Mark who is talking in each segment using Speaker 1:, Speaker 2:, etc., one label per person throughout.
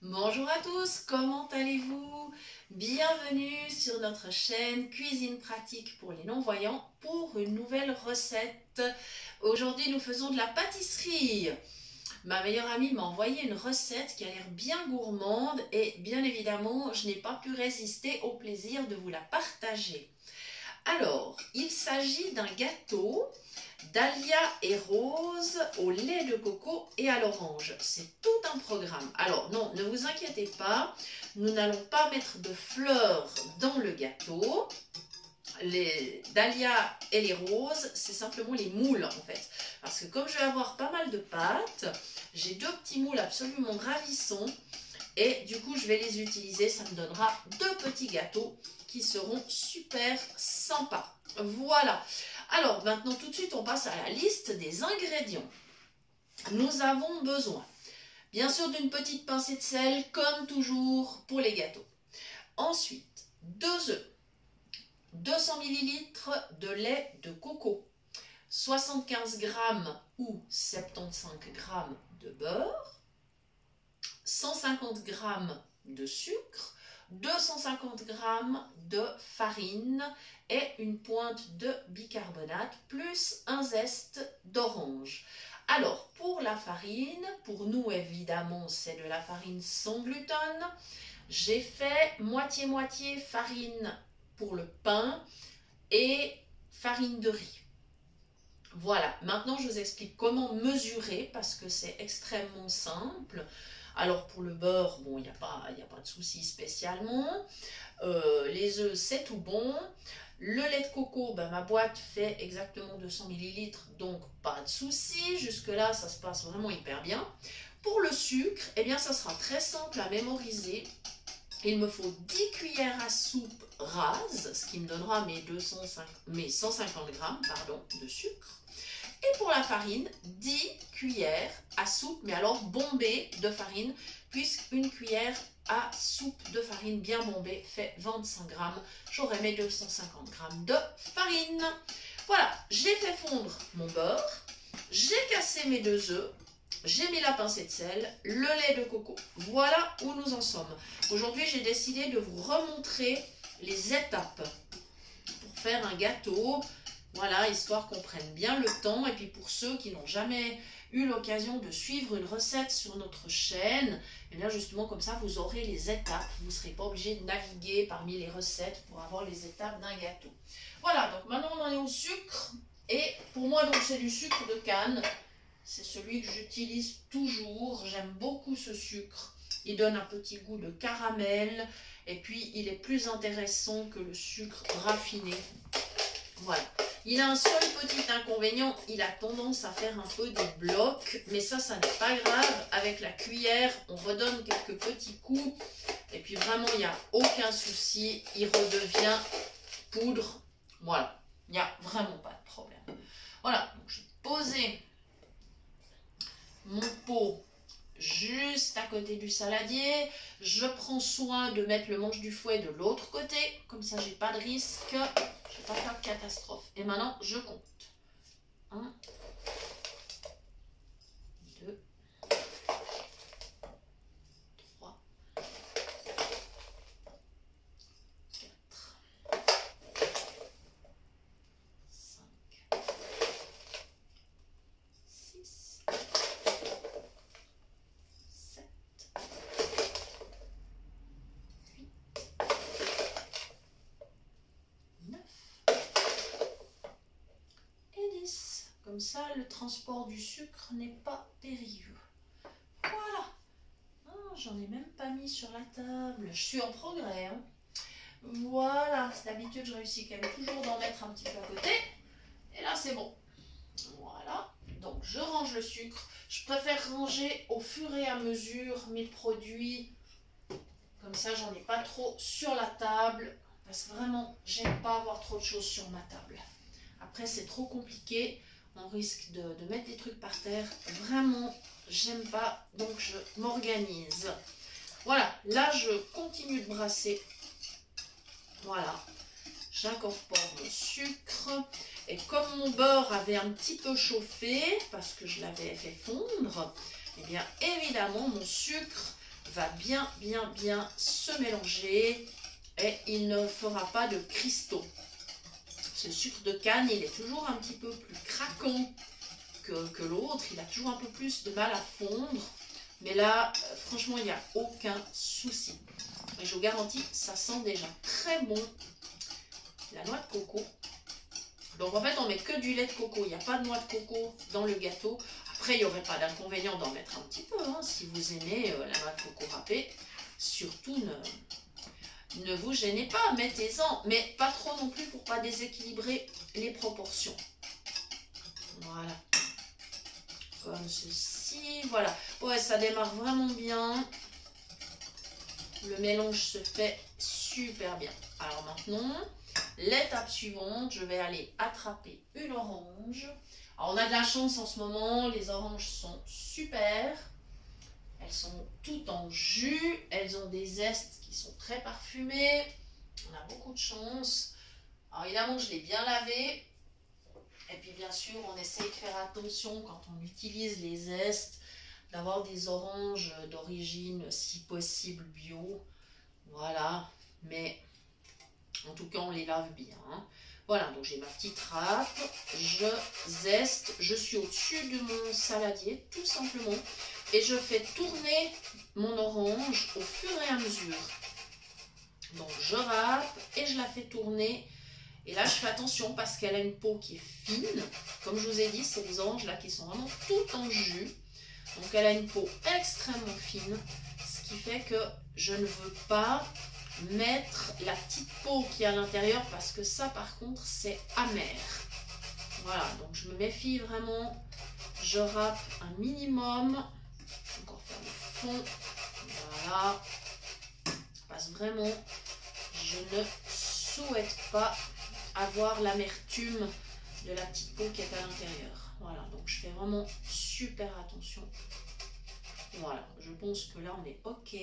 Speaker 1: Bonjour à tous, comment allez-vous? Bienvenue sur notre chaîne Cuisine pratique pour les non-voyants pour une nouvelle recette. Aujourd'hui, nous faisons de la pâtisserie. Ma meilleure amie m'a envoyé une recette qui a l'air bien gourmande et bien évidemment, je n'ai pas pu résister au plaisir de vous la partager. Alors, il s'agit d'un gâteau dahlia et rose au lait de coco et à l'orange. C'est tout un programme. Alors non, ne vous inquiétez pas, nous n'allons pas mettre de fleurs dans le gâteau. Les dahlias et les roses, c'est simplement les moules en fait. Parce que comme je vais avoir pas mal de pâtes, j'ai deux petits moules absolument ravissants. Et du coup, je vais les utiliser. Ça me donnera deux petits gâteaux qui seront super sympas. Voilà. Alors, maintenant, tout de suite, on passe à la liste des ingrédients. Nous avons besoin, bien sûr, d'une petite pincée de sel, comme toujours pour les gâteaux. Ensuite, 2 œufs, 200 ml de lait de coco, 75 g ou 75 g de beurre, 150 g de sucre, 250 g de farine et une pointe de bicarbonate plus un zeste d'orange. Alors pour la farine, pour nous évidemment c'est de la farine sans gluten. J'ai fait moitié-moitié farine pour le pain et farine de riz. Voilà, maintenant je vous explique comment mesurer parce que c'est extrêmement simple. Alors pour le beurre, bon, il n'y a pas de souci spécialement. Les œufs, c'est tout bon. Le lait de coco, ben, ma boîte fait exactement 200 ml, donc pas de souci. Jusque-là, ça se passe vraiment hyper bien. Pour le sucre, eh bien, ça sera très simple à mémoriser. Il me faut 10 cuillères à soupe rase, ce qui me donnera mes 150 g de sucre. Et pour la farine, 10 cuillères à soupe, mais alors bombée de farine, puisqu'une cuillère à soupe de farine bien bombée fait 25 g. J'aurai mes 250 g de farine. Voilà, j'ai fait fondre mon beurre, j'ai cassé mes 2 œufs, j'ai mis la pincée de sel, le lait de coco. Voilà où nous en sommes. Aujourd'hui, j'ai décidé de vous remontrer les étapes pour faire un gâteau. Voilà, histoire qu'on prenne bien le temps. Et puis pour ceux qui n'ont jamais eu l'occasion de suivre une recette sur notre chaîne, et bien justement comme ça, vous aurez les étapes. Vous ne serez pas obligé de naviguer parmi les recettes pour avoir les étapes d'un gâteau. Voilà, donc maintenant on en est au sucre. Et pour moi, donc c'est du sucre de canne. C'est celui que j'utilise toujours. J'aime beaucoup ce sucre. Il donne un petit goût de caramel. Et puis, il est plus intéressant que le sucre raffiné. Voilà. Il a un seul petit inconvénient, il a tendance à faire un peu des blocs, mais ça n'est pas grave. Avec la cuillère, on redonne quelques petits coups, et puis vraiment, il n'y a aucun souci, il redevient poudre. Voilà, il n'y a vraiment pas de problème. Voilà, donc je vais poser mon pot juste à côté du saladier. Je prends soin de mettre le manche du fouet de l'autre côté, comme ça j'ai pas de risque, je vais pas faire de catastrophe. Et maintenant je compte 1, 2, 3, 4, 5, 6, 7, 8, 9 et 10. Comme ça, le transport du sucre n'est pas périlleux. Voilà. Oh, j'en ai même pas mis sur la table. Je suis en progrès. Hein. Voilà. D'habitude, je réussis quand même toujours d'en mettre un petit peu à côté. Et là, c'est bon. Voilà. Donc, je range le sucre. Je préfère ranger au fur et à mesure mes produits. Comme ça, j'en ai pas trop sur la table. Parce que vraiment, j'aime pas avoir trop de choses sur ma table. Après, c'est trop compliqué. On risque de mettre des trucs par terre. Vraiment, j'aime pas. Donc, je m'organise. Voilà. Là, je continue de brasser. Voilà. J'incorpore le sucre. Et comme mon beurre avait un petit peu chauffé, parce que je l'avais fait fondre, eh bien, évidemment, mon sucre va bien se mélanger et il ne fera pas de cristaux. Ce sucre de canne, il est toujours un petit peu plus craquant que l'autre. Il a toujours un peu plus de mal à fondre. Mais là, franchement, il n'y a aucun souci. Et je vous garantis, ça sent déjà très bon la noix de coco. Donc en fait, on met que du lait de coco. Il n'y a pas de noix de coco dans le gâteau. Après, il n'y aurait pas d'inconvénient d'en mettre un petit peu. Hein, si vous aimez la noix de coco râpée, surtout ne vous gênez pas, mettez-en. Mais pas trop non plus pour pas déséquilibrer les proportions. Voilà. Comme ceci. Voilà. Ouais, ça démarre vraiment bien. Le mélange se fait super bien. Alors maintenant, l'étape suivante, je vais aller attraper une orange. Alors on a de la chance en ce moment, les oranges sont super. Elles sont toutes en jus, elles ont des zestes qui sont très parfumés. On a beaucoup de chance. Alors évidemment, je l'ai bien lavé. Et puis bien sûr, on essaie de faire attention quand on utilise les zestes, d'avoir des oranges d'origine, si possible, bio. Voilà, mais en tout cas, on les lave bien. Voilà, donc j'ai ma petite râpe, je zeste, je suis au-dessus de mon saladier, tout simplement. Et je fais tourner mon orange au fur et à mesure. Donc je râpe et je la fais tourner. Et là, je fais attention parce qu'elle a une peau qui est fine. Comme je vous ai dit, c'est les oranges là qui sont vraiment toutes en jus. Donc elle a une peau extrêmement fine, ce qui fait que je ne veux pas mettre la petite peau qui est à l'intérieur parce que ça par contre c'est amer. Voilà, donc je me méfie vraiment, je râpe un minimum, encore faire le fond, voilà, parce que vraiment je ne souhaite pas avoir l'amertume de la petite peau qui est à l'intérieur. Voilà, donc je fais vraiment super attention. Voilà, je pense que là on est ok.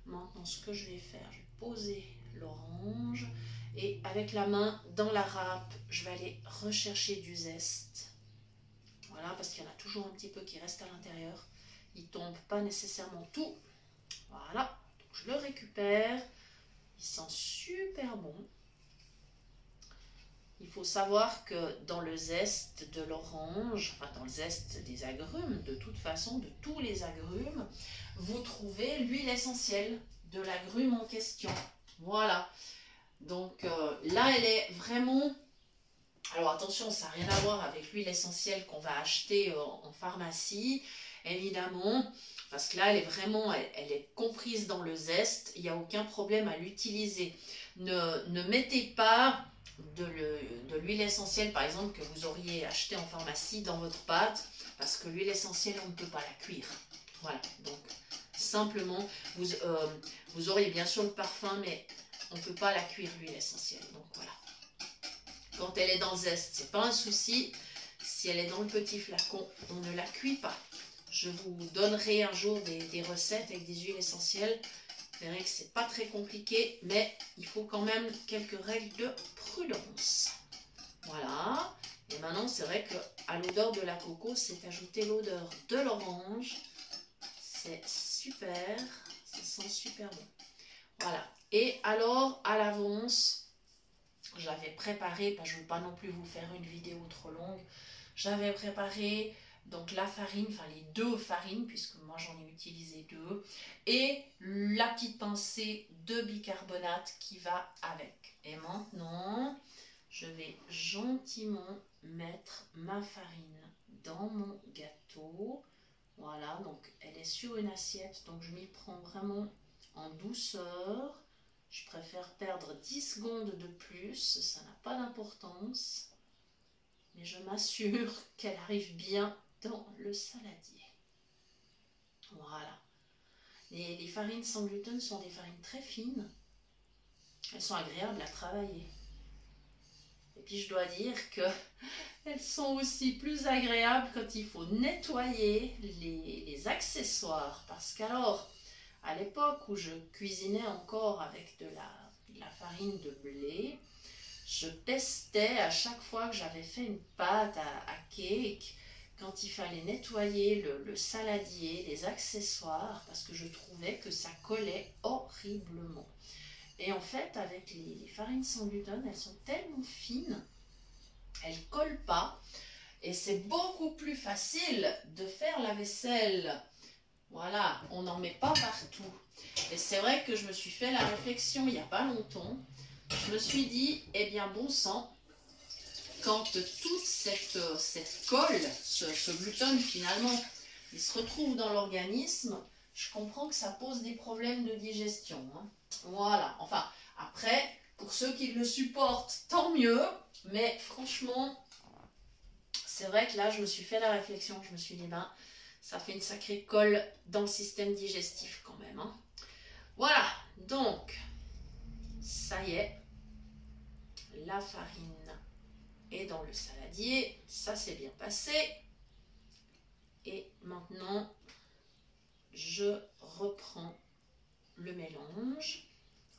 Speaker 1: Maintenant ce que je vais faire, je vais poser l'orange et avec la main dans la râpe, je vais aller rechercher du zeste. Voilà, parce qu'il y en a toujours un petit peu qui reste à l'intérieur. Il ne tombe pas nécessairement tout. Voilà, donc je le récupère. Il sent super bon. Il faut savoir que dans le zeste de l'orange, enfin dans le zeste des agrumes, de toute façon, de tous les agrumes, vous trouvez l'huile essentielle de l'agrume en question. Voilà. Donc là, elle est vraiment... Alors attention, ça n'a rien à voir avec l'huile essentielle qu'on va acheter en pharmacie, évidemment. Parce que là, elle est vraiment, elle est comprise dans le zeste. Il n'y a aucun problème à l'utiliser. Ne mettez pas de l'huile essentielle, par exemple, que vous auriez acheté en pharmacie dans votre pâte, parce que l'huile essentielle, on ne peut pas la cuire. Voilà, donc simplement, vous auriez bien sûr le parfum, mais on ne peut pas la cuire, l'huile essentielle. Donc voilà. Quand elle est dans le zeste, c'est pas un souci. Si elle est dans le petit flacon, on ne la cuit pas. Je vous donnerai un jour des recettes avec des huiles essentielles. Vous verrez que c'est pas très compliqué, mais il faut quand même quelques règles de prudence. Voilà. Et maintenant, c'est vrai qu'à l'odeur de la coco, c'est ajouter l'odeur de l'orange. C'est super. Ça sent super bon. Voilà. Et alors, à l'avance, j'avais préparé, je ne veux pas non plus vous faire une vidéo trop longue, j'avais préparé donc la farine, enfin les deux farines, puisque moi j'en ai utilisé deux, et la petite pincée de bicarbonate qui va avec. Et maintenant, je vais gentiment mettre ma farine dans mon gâteau. Voilà, donc elle est sur une assiette, donc je m'y prends vraiment en douceur. Je préfère perdre 10 secondes de plus, ça n'a pas d'importance. Mais je m'assure qu'elle arrive bien dans le saladier. Voilà. Les farines sans gluten sont des farines très fines. Elles sont agréables à travailler. Et puis je dois dire qu'elles sont aussi plus agréables quand il faut nettoyer les accessoires. Parce qu'alors, à l'époque où je cuisinais encore avec de la farine de blé, je testais à chaque fois que j'avais fait une pâte à cake, quand il fallait nettoyer le saladier, les accessoires, parce que je trouvais que ça collait horriblement. Et en fait, avec les farines sans gluten, elles sont tellement fines, elles ne collent pas. Et c'est beaucoup plus facile de faire la vaisselle. Voilà, on n'en met pas partout. Et c'est vrai que je me suis fait la réflexion il n'y a pas longtemps. Je me suis dit, eh bien bon sang, quand toute cette colle, ce gluten finalement, il se retrouve dans l'organisme, je comprends que ça pose des problèmes de digestion. Hein. Voilà, enfin, après, pour ceux qui le supportent, tant mieux. Mais franchement, c'est vrai que là, je me suis fait la réflexion. Je me suis dit, ben, ça fait une sacrée colle dans le système digestif quand même. Hein. Voilà, donc, ça y est, la farine est dans le saladier. Ça s'est bien passé. Et maintenant, je reprends le mélange.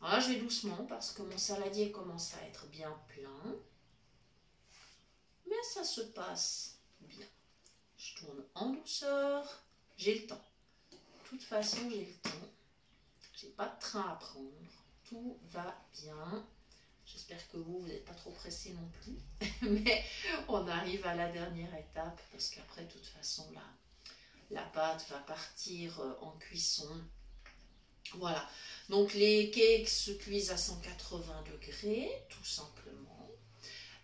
Speaker 1: Alors là, je vais doucement parce que mon saladier commence à être bien plein. Mais ça se passe bien. Je tourne en douceur. J'ai le temps. De toute façon, j'ai le temps. J'ai pas de train à prendre. Tout va bien. J'espère que vous n'êtes pas trop pressé non plus. Mais on arrive à la dernière étape parce qu'après, de toute façon, la pâte va partir en cuisson. Voilà. Donc, les cakes se cuisent à 180 degrés, tout simplement.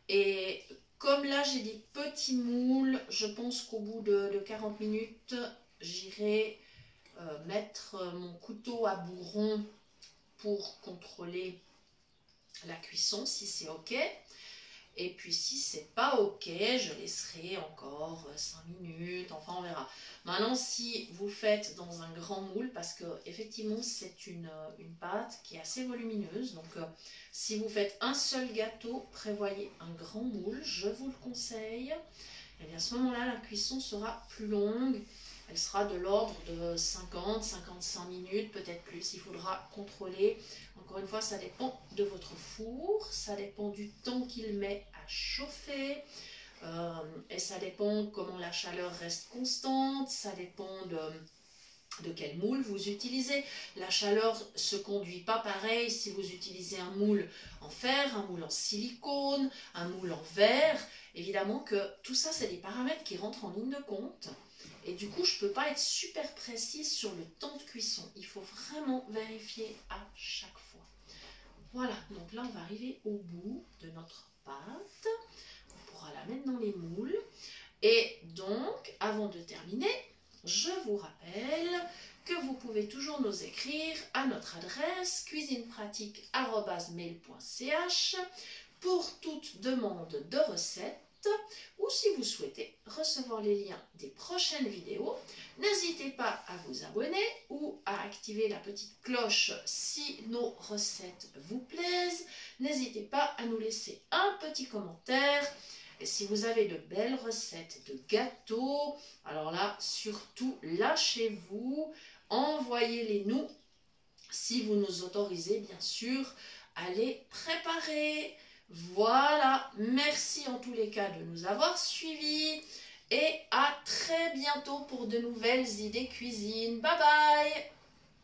Speaker 1: Et comme là, j'ai des petits moules, je pense qu'au bout de 40 minutes, j'irai mettre mon couteau à bourron pour contrôler la cuisson, si c'est OK. Et puis, si c'est pas OK, je laisserai encore 5 minutes, enfin, on verra. Maintenant, si vous faites dans un grand moule, parce que effectivement, c'est une pâte qui est assez volumineuse, donc si vous faites un seul gâteau, prévoyez un grand moule, je vous le conseille. Et bien à ce moment-là, la cuisson sera plus longue. Elle sera de l'ordre de 50-55 minutes, peut-être plus. Il faudra contrôler. Encore une fois, ça dépend de votre four. Ça dépend du temps qu'il met à chauffer. Et ça dépend comment la chaleur reste constante. Ça dépend de quel moule vous utilisez. La chaleur ne se conduit pas pareil si vous utilisez un moule en fer, un moule en silicone, un moule en verre. Évidemment que tout ça, c'est des paramètres qui rentrent en ligne de compte. Et du coup, je ne peux pas être super précise sur le temps de cuisson. Il faut vraiment vérifier à chaque fois. Voilà, donc là, on va arriver au bout de notre pâte. On pourra la mettre dans les moules. Et donc, avant de terminer, je vous rappelle que vous pouvez toujours nous écrire à notre adresse cuisinepratique@mail.ch pour toute demande de recettes. Ou si vous souhaitez recevoir les liens des prochaines vidéos, n'hésitez pas à vous abonner ou à activer la petite cloche si nos recettes vous plaisent. N'hésitez pas à nous laisser un petit commentaire. Et si vous avez de belles recettes de gâteaux, alors là, surtout, lâchez-vous, envoyez-les nous si vous nous autorisez, bien sûr, à les préparer. Voilà, merci en tous les cas de nous avoir suivis et à très bientôt pour de nouvelles idées cuisine. Bye bye!